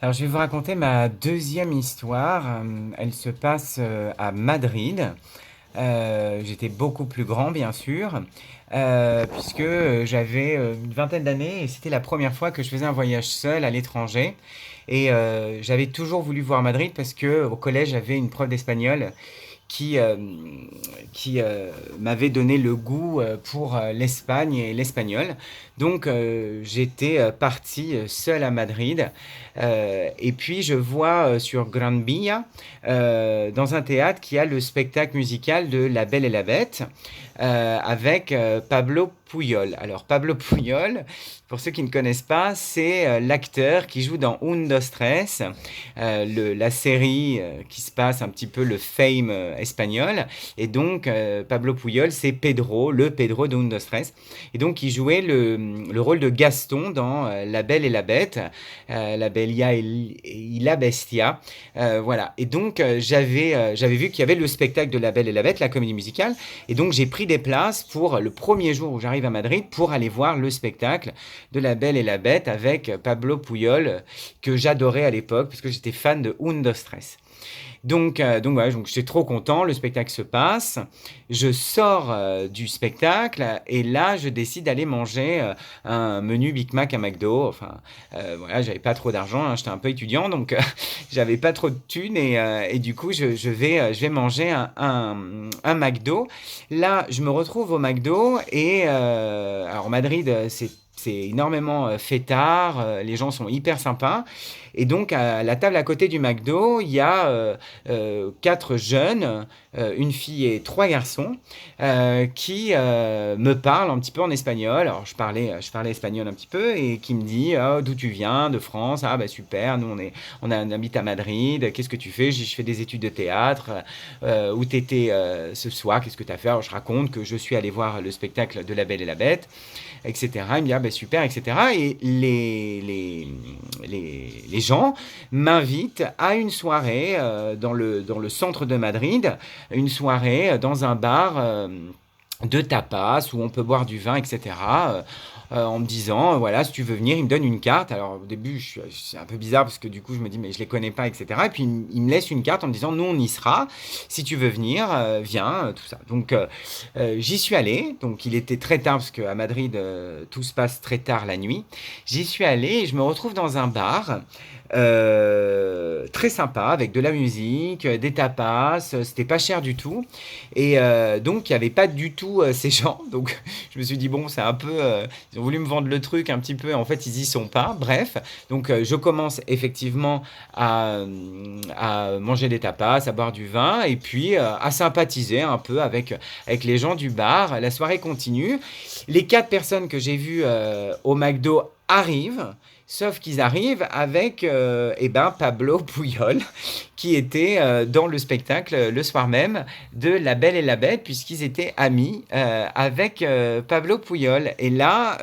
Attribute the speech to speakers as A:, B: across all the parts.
A: Alors, je vais vous raconter ma deuxième histoire. Elle se passe à Madrid. J'étais beaucoup plus grand, bien sûr, puisque j'avais une vingtaine d'années et c'était la première fois que je faisais un voyage seul à l'étranger. Et j'avais toujours voulu voir Madrid parce que au collège, j'avais une prof d'espagnol qui, euh, qui m'avait donné le goût pour l'Espagne et l'espagnol. Donc j'étais parti seul à Madrid et puis je vois sur Gran Via, dans un théâtre, qui a le spectacle musical de La Belle et la Bête avec Pablo Pujol. Alors Pablo Pujol, pour ceux qui ne connaissent pas, c'est l'acteur qui joue dans Un, dos, tres, la série qui se passe un petit peu le fame espagnol. Et donc Pablo Pujol, c'est Pedro, le Pedro de Un, dos, tres. Et donc il jouait le rôle de Gaston dans La Belle et la Bête, La Bella et la Bestia. Voilà. Et donc j'avais vu qu'il y avait le spectacle de La Belle et la Bête, la comédie musicale. Et donc j'ai pris des places pour le premier jour où j'arrive à Madrid pour aller voir le spectacle de La Belle et la Bête avec Pablo Pujol, que j'adorais à l'époque parce que j'étais fan de Un, dos, tres. Donc voilà, donc j'étais trop content, le spectacle se passe, je sors du spectacle et là je décide d'aller manger un menu Big Mac à McDo. Enfin voilà, j'avais pas trop d'argent, hein, j'étais un peu étudiant donc j'avais pas trop de thunes et du coup je vais manger un McDo. Là je me retrouve au McDo et alors Madrid c'est énormément fêtard, les gens sont hyper sympas. Et donc, à la table à côté du McDo, il y a quatre jeunes, une fille et trois garçons, qui me parlent un petit peu en espagnol. Alors, je parlais espagnol un petit peu et qui me dit d'où tu viens, de France. Ah, bah super, nous on habite à Madrid. Qu'est-ce que tu fais? Je fais des études de théâtre. Où t'étais ce soir? Qu'est-ce que tu as fait? Alors, je raconte que je suis allé voir le spectacle de La Belle et la Bête, etc. Il me dit, ah ben super, etc. Et les gens m'invitent à une soirée dans le centre de Madrid, une soirée dans un bar de tapas où on peut boire du vin, etc. En me disant, voilà, si tu veux venir, il me donne une carte. Alors au début, c'est un peu bizarre parce que du coup, je me dis, mais je les connais pas, etc. Et puis il me laisse une carte en me disant, nous, on y sera. Si tu veux venir, viens, tout ça. Donc j'y suis allé. Donc il était très tard parce qu'à Madrid, tout se passe très tard la nuit. J'y suis allé et je me retrouve dans un bar. Très sympa avec de la musique, des tapas, c'était pas cher du tout et donc il n'y avait pas du tout ces gens, donc je me suis dit bon c'est un peu ils ont voulu me vendre le truc un petit peu, en fait ils y sont pas, bref, donc je commence effectivement à manger des tapas, à boire du vin et puis à sympathiser un peu avec les gens du bar. La soirée continue, les quatre personnes que j'ai vues au McDo arrivent. Sauf qu'ils arrivent avec eh ben, Pablo Pujol, qui était dans le spectacle le soir même de La Belle et la Bête, puisqu'ils étaient amis avec Pablo Pujol. Et là,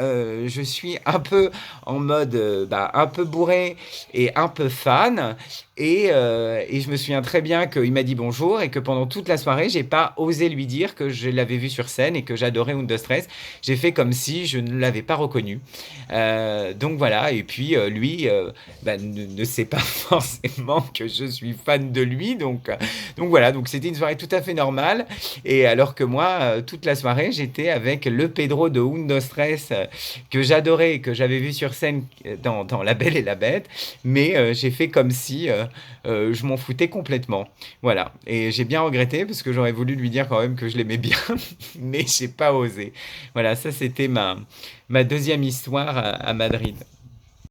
A: je suis un peu en mode un peu bourré et un peu fan. Et je me souviens très bien qu'il m'a dit bonjour et que pendant toute la soirée, j'ai pas osé lui dire que je l'avais vu sur scène et que j'adorais Un, dos, tres. J'ai fait comme si je ne l'avais pas reconnu. Donc voilà, et puis lui ne sait pas forcément que je suis fan de lui, donc voilà, donc c'était une soirée tout à fait normale, et alors que moi, toute la soirée, j'étais avec le Pedro de Un, dos, tres, que j'adorais, et que j'avais vu sur scène dans La Belle et la Bête, mais j'ai fait comme si je m'en foutais complètement. Voilà, et j'ai bien regretté, parce que j'aurais voulu lui dire quand même que je l'aimais bien, mais j'ai pas osé. Voilà, ça c'était ma deuxième histoire à Madrid.